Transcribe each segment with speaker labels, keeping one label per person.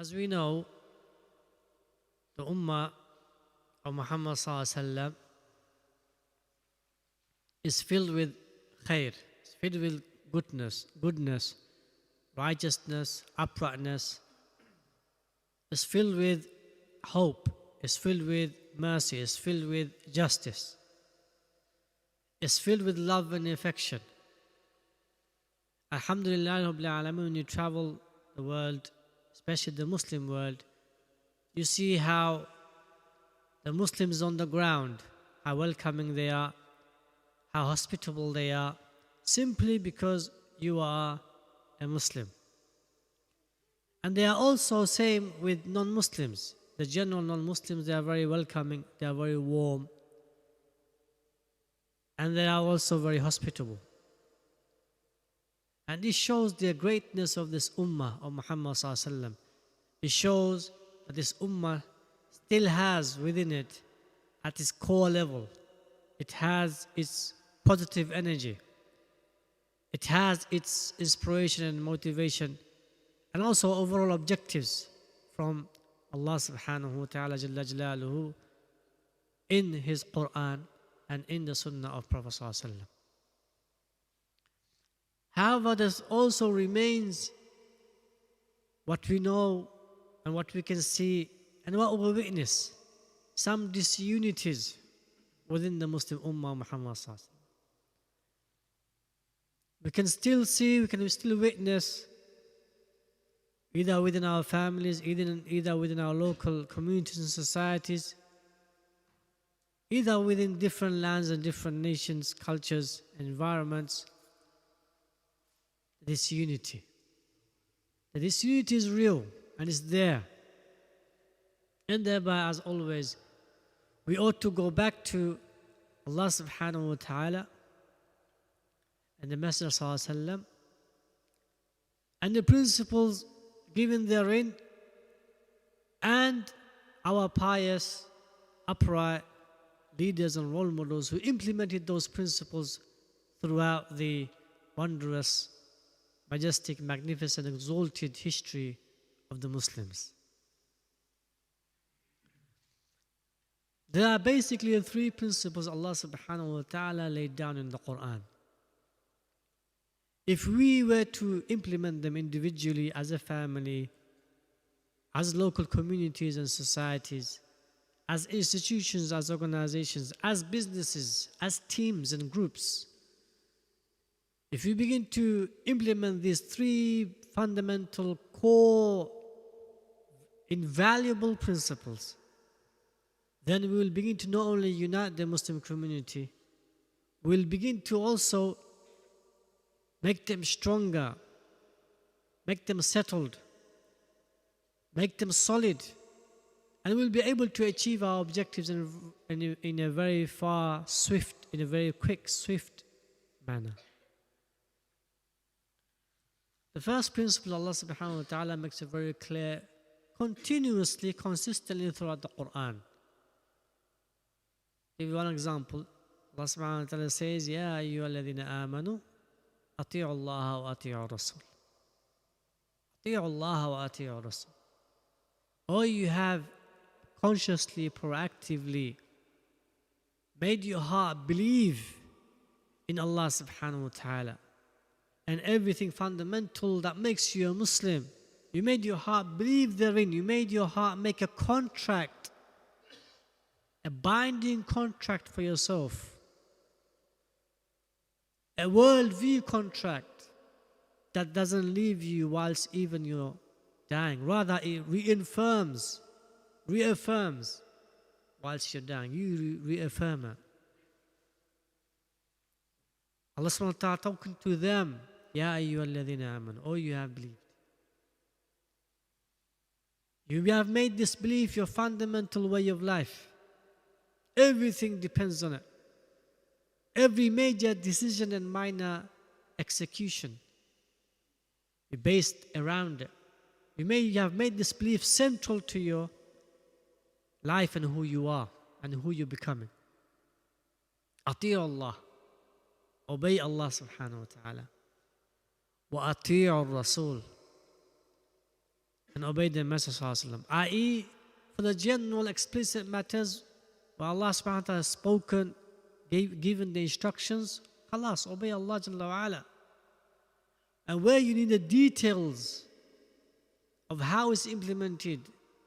Speaker 1: As we know, the ummah of Muhammad sallallahu is filled with khair, it's filled with goodness, righteousness, uprightness. It's filled with hope, it's filled with mercy, it's filled with justice. It's filled with love and affection. Alhamdulillah, when you travel the world, especially the Muslim world, you see how the Muslims on the ground, how welcoming they are, how hospitable they are, simply because you are a Muslim. And they are also same with non-Muslims. The general non-Muslims, they are very welcoming, they are very warm, and they are also very hospitable. And this shows the greatness of this ummah of Muhammad sallallahu alaihi wasallam. It shows that this ummah still has within it, at its core level, it has its positive energy. It has its inspiration and motivation, and also overall objectives from Allah subhanahu wa ta'ala jalla jalaluhu in His Quran and in the Sunnah of Prophet sallallahu alaihi wasallam. However, there also remains what we know and what we can see and what we witness, some disunities within the Muslim Ummah Muhammad sallallahu alaihi wasallam. We can still see, we can still witness, either within our families, either within our local communities and societies, either within different lands and different nations, cultures, environments, this unity. This unity is real and it's there. And thereby, as always, we ought to go back to Allah subhanahu wa ta'ala and the Messenger sallallahu alaihi wasallam and the principles given therein, and our pious, upright leaders and role models who implemented those principles throughout the wondrous, majestic, magnificent, exalted history of the Muslims. There are basically three principles Allah subhanahu wa ta'ala laid down in the Quran. If we were to implement them individually, as a family, as local communities and societies, as institutions, as organizations, as businesses, as teams and groups, if we begin to implement these three fundamental, core, invaluable principles, then we will begin to not only unite the Muslim community, we will begin to also make them stronger, make them settled, make them solid, and we'll be able to achieve our objectives in a very in a very quick, swift manner. The first principle Allah subhanahu wa ta'ala makes it very clear continuously, consistently throughout the Quran. Give you one example. Allah subhanahu wa ta'ala says, Ya ayyuhalladhina amanu ati'u Allah wa ati'u Rasul. Ati'u Allah wa ati'u Rasul. Or you have consciously, proactively made your heart believe in Allah subhanahu wa ta'ala and everything fundamental that makes you a Muslim. You made your heart believe therein. You made your heart make a contract, a binding contract for yourself, a worldview contract that doesn't leave you whilst even you're dying. Rather, it reaffirms whilst you're dying. You reaffirm it. Allah subhanahu wa ta'ala talking to them, Ya ayyuhalladhina amanu, oh you have believed. You have made this belief your fundamental way of life. Everything depends on it. Every major decision and minor execution is based around it. You have made this belief central to your life and who you are and who you're becoming. Ati'u Allah. Obey Allah subhanahu wa ta'ala. Wa ati'u Rasul. and obey the Messenger, i.e., for the general explicit matters where Allah subhanahu wa ta'ala has spoken, given the instructions, khalas, obey Allah Jalla wa ala. And where you need the details of how it's implemented,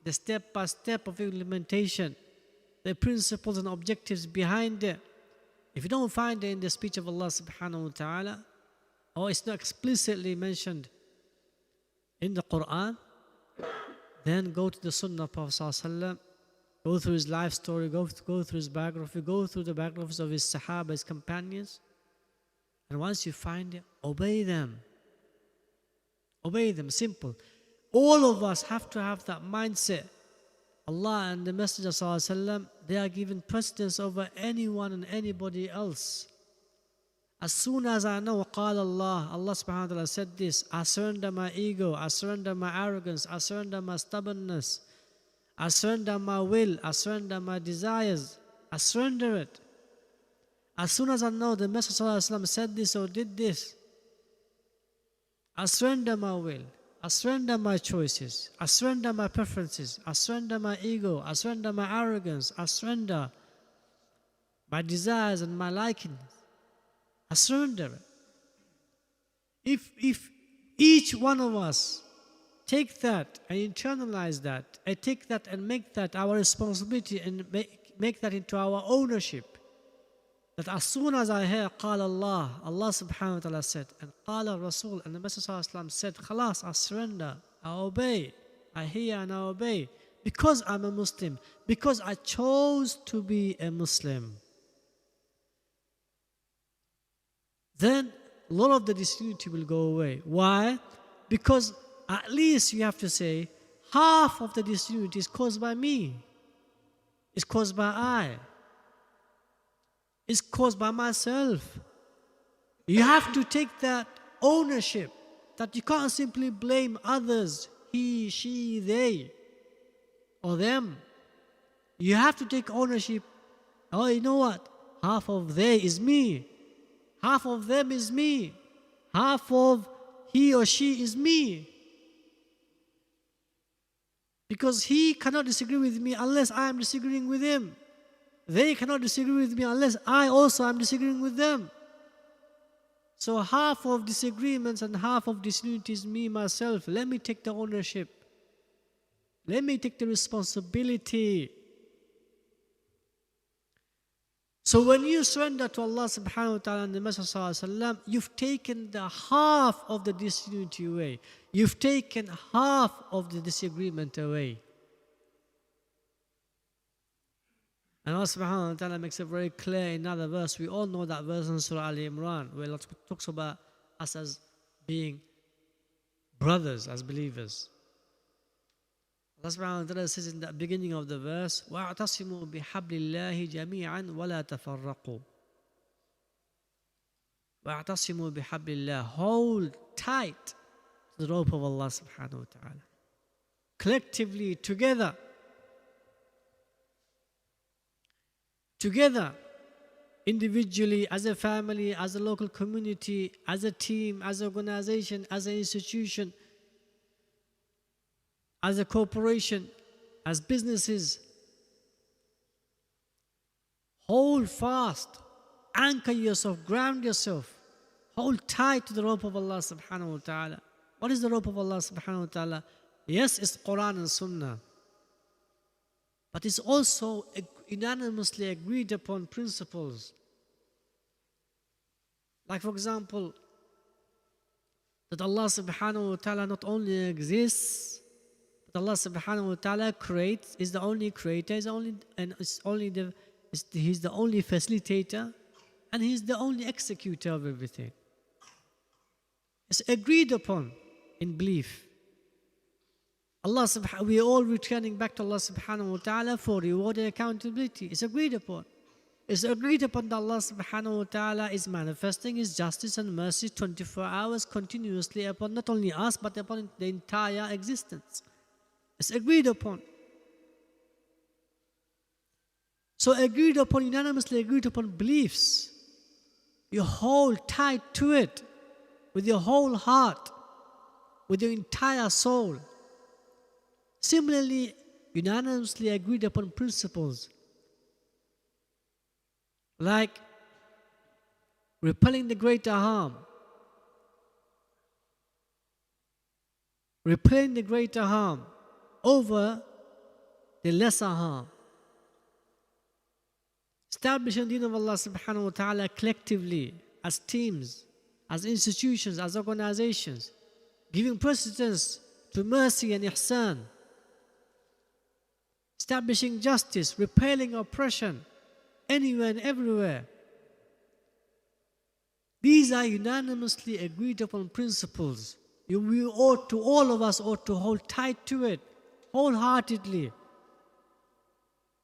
Speaker 1: the step by step of implementation, the principles and objectives behind it, if you don't find it in the speech of Allah subhanahu wa ta'ala, or it's not explicitly mentioned in the Quran, then go to the Sunnah of Prophet sallallahu alaihi wasallam, go through his life story, go through his biography, go through the biographies of his Sahaba, his companions, and once you find it, obey them. Obey them, simple. All of us have to have that mindset. Allah and the Messenger sallallahu alaihi wasallam, they are given precedence over anyone and anybody else. As soon as I know, قال Allah, Allah subhanahu wa ta'ala said this, I surrender my ego, I surrender my arrogance, I surrender my stubbornness, I surrender my will, I surrender my desires, I surrender it. As soon as I know the Messenger sallallahu alaihi wasallam said this or did this, I surrender my will, I surrender my choices, I surrender my preferences, I surrender my ego, I surrender my arrogance, I surrender my desires and my likings. I surrender it. If each one of us take that and internalize that, and take that and make that our responsibility and make that into our ownership, that as soon as I hear قال Allah, Allah subhanahu wa ta'ala said, and قال Rasul, and the Messenger sallallahu alaihi wasallam said, khalas, I surrender, I obey, I hear and I obey, because I'm a Muslim, because I chose to be a Muslim. Then a lot of the disunity will go away. Why? Because at least you have to say, half of the disunity is caused by me. It's caused by I. It's caused by myself. You have to take that ownership, that you can't simply blame others, he, she, they, or them. You have to take ownership. Oh, you know what? Half of they is me. Half of them is me. Half of he or she is me. Because he cannot disagree with me unless I am disagreeing with him. They cannot disagree with me unless I also am disagreeing with them. So half of disagreements and half of disunity is me, myself. Let me take the ownership. Let me take the responsibility. So when you surrender to Allah subhanahu wa ta'ala and the Messenger sallallahu alaihi wasallam, you've taken the half of the disunity away. You've taken half of the disagreement away. And Allah subhanahu wa ta'ala makes it very clear in another verse. We all know that verse in Surah Al-Imran, where it talks about us as being brothers, as believers. Allah subhanahu wa ta'ala says in the beginning of the verse, وَاعْتَصِمُوا بِحَبْلِ اللَّهِ جَمِيعًا وَلَا تَفَرَّقُوا. وَاعْتَصِمُوا بِحَبْلِ اللَّهِ. Hold tight to the rope of Allah subhanahu wa ta'ala. Collectively, together. Together, individually, as a family, as a local community, as a team, as an organization, as an institution, as a corporation, as businesses. Hold fast, anchor yourself, ground yourself, hold tight to the rope of Allah subhanahu wa ta'ala. What is the rope of Allah subhanahu wa ta'ala? Yes, it's Quran and Sunnah, but it's also unanimously agreed upon principles. Like for example, that Allah subhanahu wa ta'ala not only exists, but Allah subhanahu wa ta'ala creates, is the only creator, He's the only facilitator, and He's the only executor of everything. It's agreed upon in belief. We are all returning back to Allah subhanahu wa ta'ala for reward and accountability. It's agreed upon. It's agreed upon that Allah subhanahu wa ta'ala is manifesting His justice and mercy 24 hours continuously upon not only us, but upon the entire existence. It's agreed upon. So agreed upon, unanimously agreed upon beliefs. You hold tight to it with your whole heart, with your entire soul. similarly unanimously agreed upon principles like repelling the greater harm, repelling the greater harm over the lesser harm, establishing the deen of Allah subhanahu wa ta'ala collectively, as teams, as institutions, as organizations, giving precedence to mercy and ihsan, establishing justice, repelling oppression anywhere and everywhere. These are unanimously agreed upon principles. All of us ought to hold tight to it, wholeheartedly,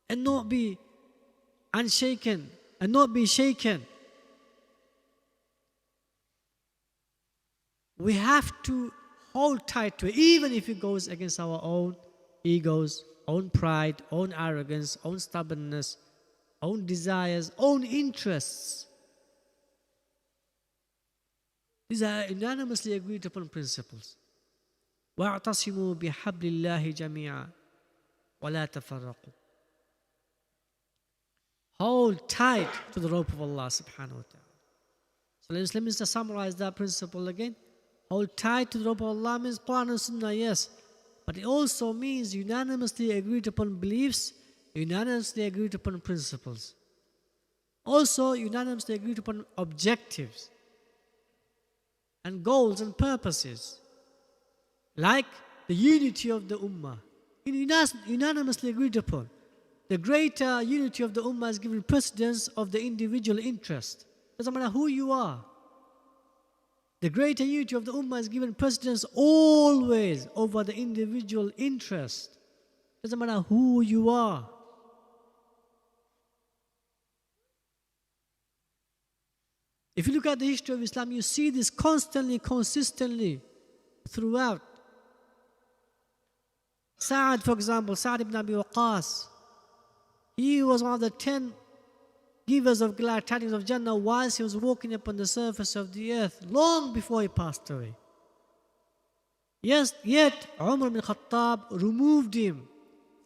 Speaker 1: and not be unshaken, and not be shaken. We have to hold tight to it, even if it goes against our own egos, own pride, own arrogance, own stubbornness, own desires, own interests. These are unanimously agreed upon principles. وَاعْتَصِمُوا بِحَبْلِ اللَّهِ جَمِيعًا وَلَا تَفَرَّقُوا. Hold tight to the rope of Allah subhanahu wa ta'ala. So let me just summarize that principle again. Hold tight to the rope of Allah means Quran and Sunnah, yes. But it also means unanimously agreed upon beliefs, unanimously agreed upon principles. Also unanimously agreed upon objectives and goals and purposes, like the unity of the ummah, unanimously agreed upon. The greater unity of the ummah is given precedence of the individual interest. Doesn't matter who you are. The greater unity of the ummah is given precedence always over the individual interest. Doesn't matter who you are. If you look at the history of Islam, you see this constantly, consistently throughout. Sa'ad, for example, Sa'ad ibn Abi Waqqas, he was one of the 10 givers of glad tidings of Jannah whilst he was walking upon the surface of the earth, long before he passed away. Yes, yet Umar bin Khattab removed him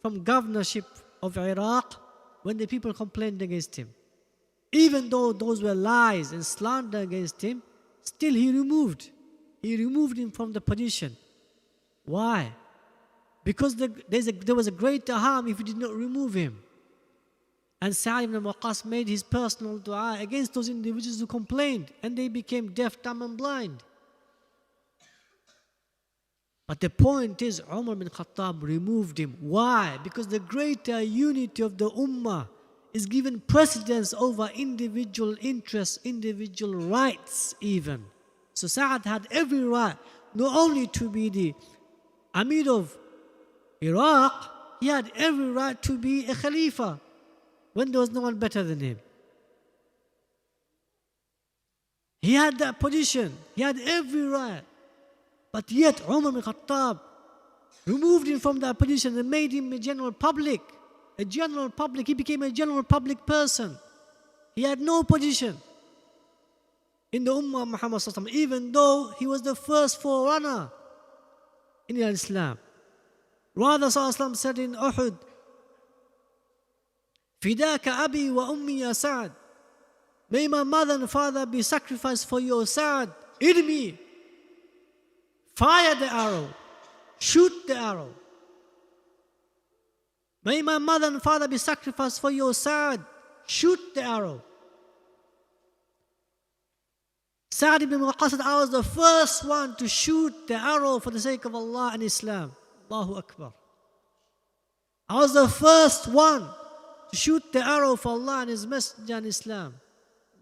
Speaker 1: from governorship of Iraq when the people complained against him. Even though those were lies and slander against him, still he removed him from the position. Why? Because there was a greater harm if he did not remove him. And Sa'ad ibn Waqqas made his personal dua against those individuals who complained, and they became deaf, dumb and blind. But the point is, Umar bin Khattab removed him. Why? Because the greater unity of the ummah is given precedence over individual interests, individual rights even. So Sa'ad had every right, not only to be the Amir of Iraq, he had every right to be a Khalifa when there was no one better than him. He had that position, he had every right. But yet Umar bin Khattab removed him from that position and made him a general public. He became a general public person. He had no position in the Ummah of Muhammad sallallahu alaihi wasallam, even though he was the first forerunner in Islam. Rather, sallallahu alaihi wasallam said in Uhud, "Fidaka abi wa ummi ya Sa'ad." May my mother and father be sacrificed for you, Sa'ad. Irmi. Fire the arrow. Shoot the arrow. May my mother and father be sacrificed for you, Sa'ad. Shoot the arrow. Sa'ad ibn Waqqas, I was the first one to shoot the arrow for the sake of Allah and Islam. Allahu Akbar. I was the first one to shoot the arrow for Allah and His Messenger and Islam.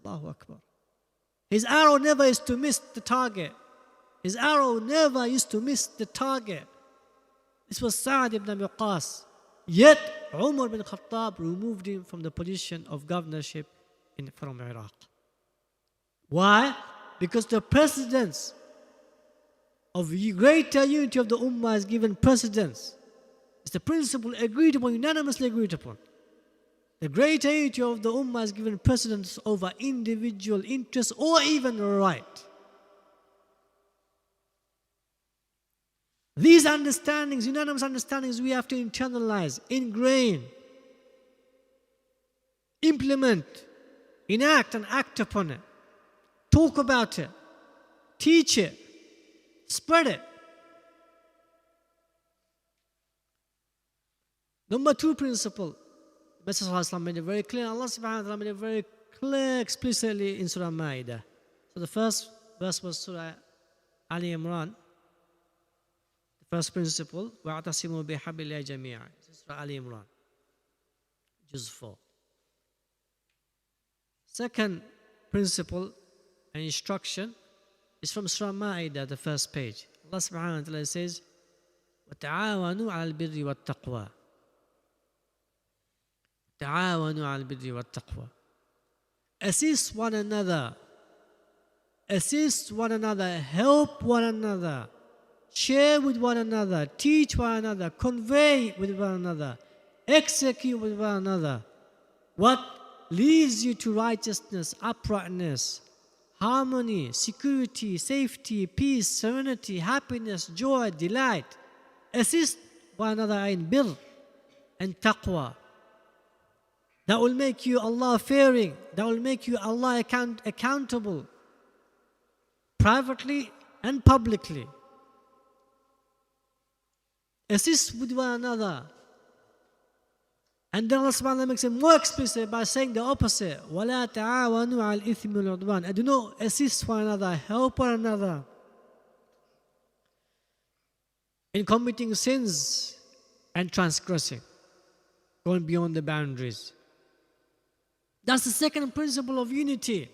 Speaker 1: Allahu Akbar. His arrow never used to miss the target. His arrow never used to miss the target. This was Sa'ad ibn Abi Waqqas. Yet Umar bin Khattab removed him from the position of governorship from Iraq. Why? Because the precedence of greater unity of the ummah is given precedence. It's the principle agreed upon, unanimously agreed upon. The greater unity of the ummah is given precedence over individual interests or even right. These understandings, unanimous understandings, we have to internalize, ingrain, implement, enact and act upon it. Talk about it. Teach it. Spread it. Number 2 principle. The Messenger made it very clear. Allah subhanahu wa ta'ala made it very clear explicitly in Surah Ma'idah. So the first verse was Surah Ali Imran. The first principle, وَاعْتَصِمُوا بِحَبِّ اللَّهِ جَمِيعًا. This is Surah Ali Imran, Juz 4. Second principle and instruction is from Surah Ma'idah, the first page. Allah subhanahu wa ta'ala says, وَتَعَاوَنُوا عَلَى الْبِرِّ وَالتَّقْوَى. تعاونوا على البر والتقوى. Assist one another. Assist one another. Help one another. Share with one another. Teach one another. Convey with one another. Execute with one another. What leads you to righteousness, uprightness, harmony, security, safety, peace, serenity, happiness, joy, delight. Assist one another in birr and taqwa. That will make you Allah fearing. That will make you Allah accountable. Privately and publicly. Assist with one another. And then Allah subhanahu wa ta'ala makes it more explicit by saying the opposite. وَلَا تَعَاوَنُوا عَلَى الْإِثْمِ وَالْعُدْوَانِ. And do not assist one another, help one another in committing sins and transgressing, going beyond the boundaries. That's the second principle of unity.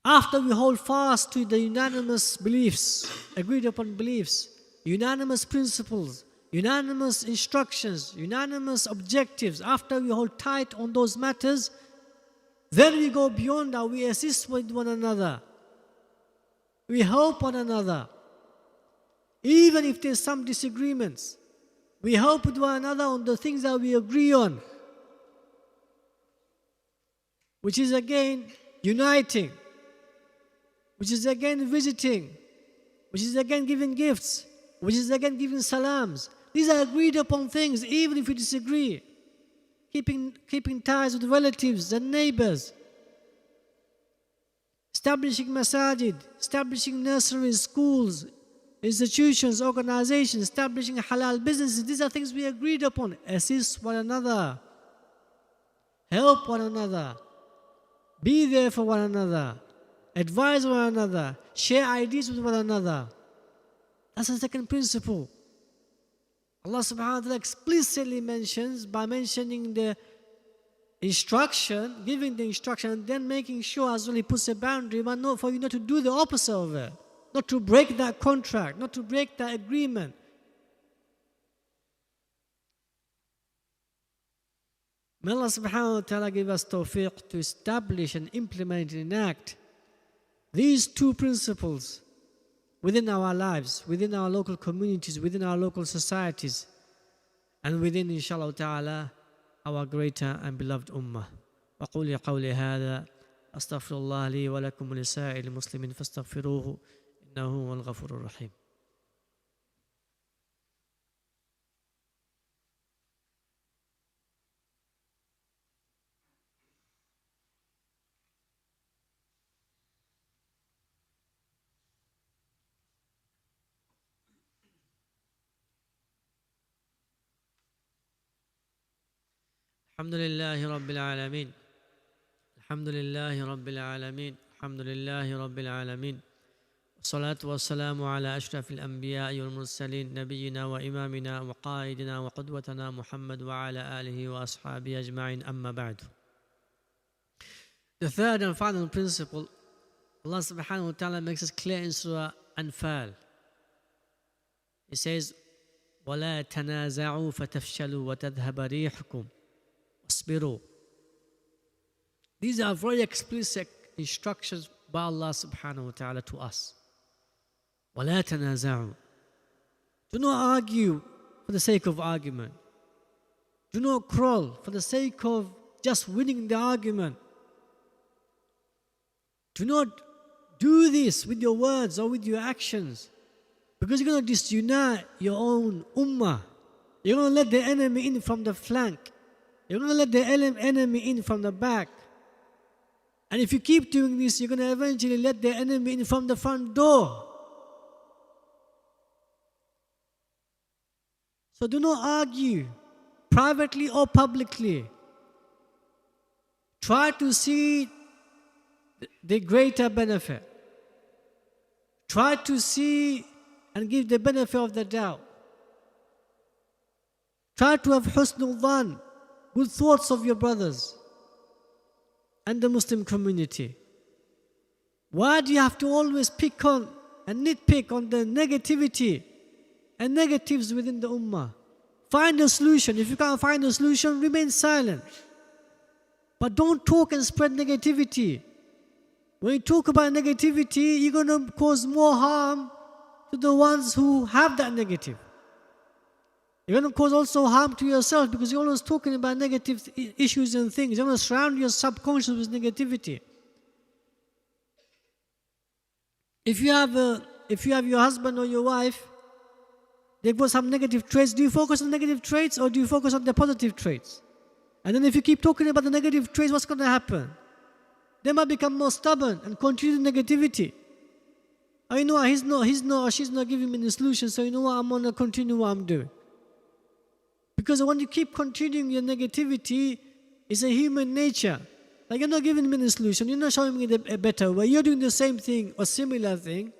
Speaker 1: After we hold fast to the unanimous beliefs, agreed upon beliefs, unanimous principles, unanimous instructions, unanimous objectives, after we hold tight on those matters, then we go beyond that. We assist with one another. We help one another. Even if there's some disagreements, we help with one another on the things that we agree on, which is again uniting, which is again visiting, which is again giving gifts, which is again giving salams. These are agreed upon things, even if we disagree. Keeping ties with relatives and neighbors. Establishing masajid, establishing nurseries, schools, institutions, organizations, establishing halal businesses. These are things we agreed upon. Assist one another. Help one another. Be there for one another. Advise one another. Share ideas with one another. That's the second principle. Allah subhanahu wa ta'ala explicitly mentions by mentioning the instruction, giving the instruction, and then making sure as well He puts a boundary, but not for you not to do the opposite of it. Not to break that contract, not to break that agreement. May Allah subhanahu wa ta'ala give us tawfiq to establish and implement and enact these two principles within our lives, within our local communities, within our local societies, and within, inshallah ta'ala, our greater and beloved ummah. وقولي قولي هذا أستغفر الله لي ولكم ولسائر المسلمين فاستغفروه إنه هو الغفور الرحيم. الحمد لله رب العالمين. الحمد لله رب العالمين. الحمد لله رب العالمين. والصلاة والسلام على أشرف الأنبياء والمرسلين نبينا وإمامنا وقائدنا وقدوتنا محمد وعلى آله وأصحابه أجمعين أما بعد. The third and final principle, Allah subhanahu wa ta'ala makes it clear in Surah Anfal. He says, وَلَا تَنَازَعُوا فَتَفْشَلُوا وَتَذْهَبَ رِيحُكُمْ وَاصْبِرُوا. These are very explicit instructions by Allah subhanahu wa ta'ala to us. وَلَا تَنَازَعُوا. Do not argue for the sake of argument. Do not quarrel for the sake of just winning the argument. Do not do this with your words or with your actions. Because you're going to disunite your own ummah. You're going to let the enemy in from the flank. You're going to let the enemy in from the back. And if you keep doing this, you're going to eventually let the enemy in from the front door. So do not argue, privately or publicly. Try to see the greater benefit. Try to see and give the benefit of the doubt. Try to have husnul dhan, good thoughts of your brothers and the Muslim community. Why do you have to always pick on and nitpick on the negativity and negatives within the ummah? Find a solution. If you can't find a solution, remain silent. But don't talk and spread negativity. When you talk about negativity, you're going to cause more harm to the ones who have that negative. You're going to cause also harm to yourself because you're always talking about negative issues and things. You're going to surround your subconscious with negativity. If you have your husband or your wife, they've got some negative traits, do you focus on negative traits or do you focus on the positive traits? And then if you keep talking about the negative traits, what's going to happen? They might become more stubborn and continue the negativity. Oh, you know what, he's not, or she's not giving me the solution, so you know what, I'm going to continue what I'm doing. Because when you keep continuing your negativity, it's a human nature. Like, you're not giving me the solution, you're not showing me a better way, you're doing the same thing or similar thing.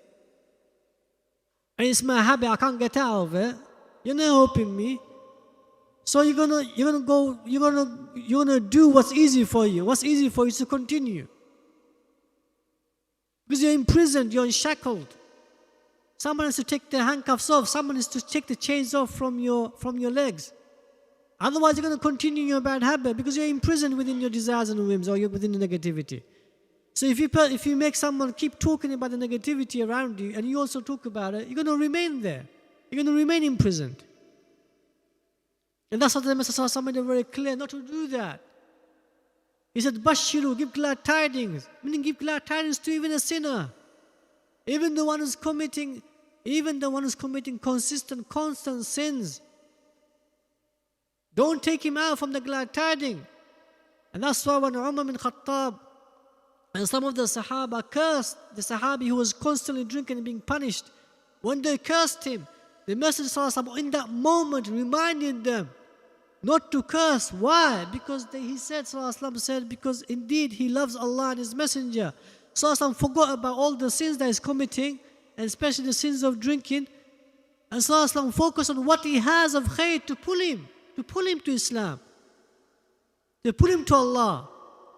Speaker 1: And it's my habit, I can't get out of it. You're not helping me. So you're gonna do what's easy for you. What's easy for you is to continue. Because you're imprisoned, you're shackled. Someone has to take the handcuffs off, someone has to take the chains off from your legs. Otherwise, you're going to continue your bad habit because you're imprisoned within your desires and whims or you're within the negativity. So if you make someone keep talking about the negativity around you and you also talk about it, you're going to remain there. You're going to remain imprisoned. And that's what the Messiah made it very clear not to do that. He said, Bashiru, give glad tidings. Meaning give glad tidings to even a sinner. Even the one who's committing constant sins. Don't take him out from the glad tidings. And that's why when Umar bin Khattab and some of the Sahaba cursed the Sahabi who was constantly drinking and being punished, when they cursed him, the Messenger in that moment reminded them not to curse. Why? Because he said, because indeed he loves Allah and His Messenger. Forgot about all the sins that he's committing, and especially the sins of drinking. And focused on what he has of khair to pull him to Islam, to pull him to Allah.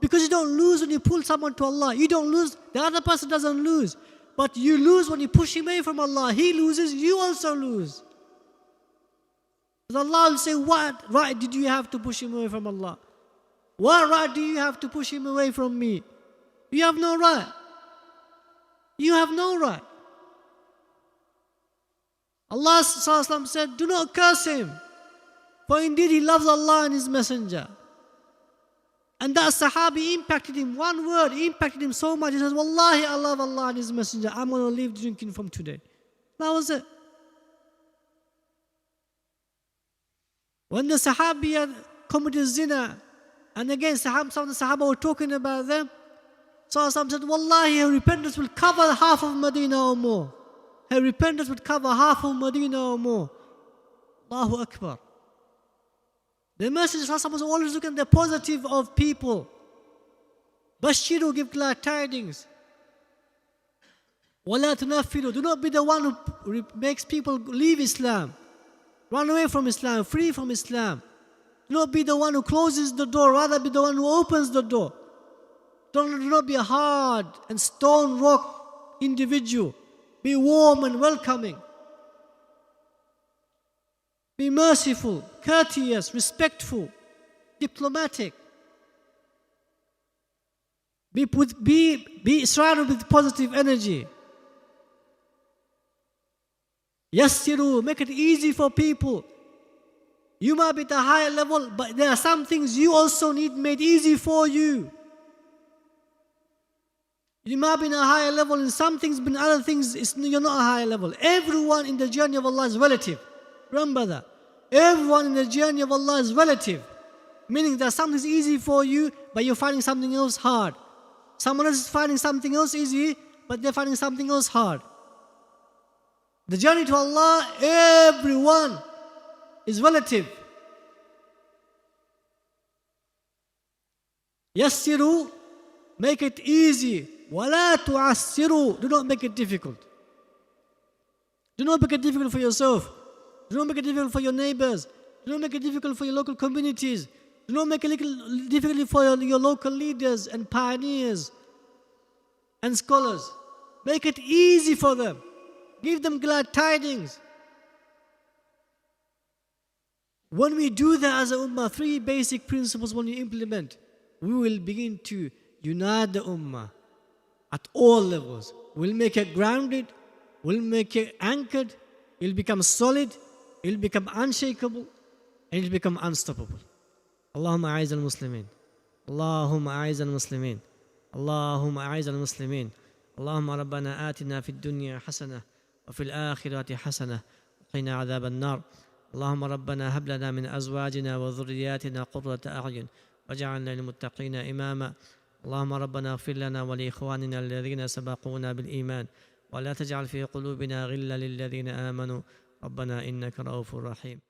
Speaker 1: Because you don't lose when you pull someone to Allah. You don't lose, the other person doesn't lose. But you lose when you push him away from Allah. He loses, you also lose. Because Allah will say, what right did you have to push him away from Allah? What right do you have to push him away from me? You have no right. You have no right. Allah said, do not curse him, for indeed he loves Allah and His Messenger. And that Sahabi impacted him. One word impacted him so much. He says, Wallahi, I love Allah and His Messenger. I'm going to leave drinking from today. That was it. When the Sahabi had committed zina, and again some of the Sahaba were talking about them, so some said, Wallahi, her repentance will cover half of Medina or more. Her repentance would cover half of Medina or more. Allahu Akbar. The Messenger was always looking at the positive of people. Bashiru, give glad tidings. Wala tunafiru. Do not be the one who makes people leave Islam, run away from Islam, free from Islam. Do not be the one who closes the door, rather be the one who opens the door. Do not be a hard and stone rock individual. Be warm and welcoming. Be merciful, courteous, respectful, diplomatic. Be surrounded with positive energy. Yassiru, make it easy for people. You might be at a higher level, but there are some things you also need made easy for you. You might be in a higher level in some things, but in other things, you're not a higher level. Everyone in the journey of Allah is relative. Remember that. Everyone in the journey of Allah is relative. Meaning that something's easy for you, but you're finding something else hard. Someone else is finding something else easy, but they're finding something else hard. The journey to Allah, everyone is relative. Yassiru, make it easy. Wala tu'assiru, do not make it difficult. Do not make it difficult for yourself. Do not make it difficult for your neighbors. Do not make it difficult for your local communities. Do not make it difficult for your local leaders and pioneers and scholars. Make it easy for them. Give them glad tidings. When we do that as a ummah, 3 basic principles when we implement, we will begin to unite the ummah at all levels. We'll make it grounded, we'll make it anchored, it'll become solid, it'll become unshakable, and it'll become unstoppable. Allahumma a'izz al-Muslimin. Allahumma a'izz al-Muslimin. Allahumma a'izz al-Muslimin. Allahumma rabbana atina fid dunya hasanah wa fil akhirati hasanah wa qina adhab an-nar. Allahumma rabbana hab lana min azwajina wa dhurriyyatina qurrata a'yun waj'alna lil muttaqina imama. اللهم ربنا اغفر لنا ولإخواننا الذين سبقونا بالإيمان ولا تجعل في قلوبنا غلا للذين آمنوا ربنا إنك رؤوف رحيم.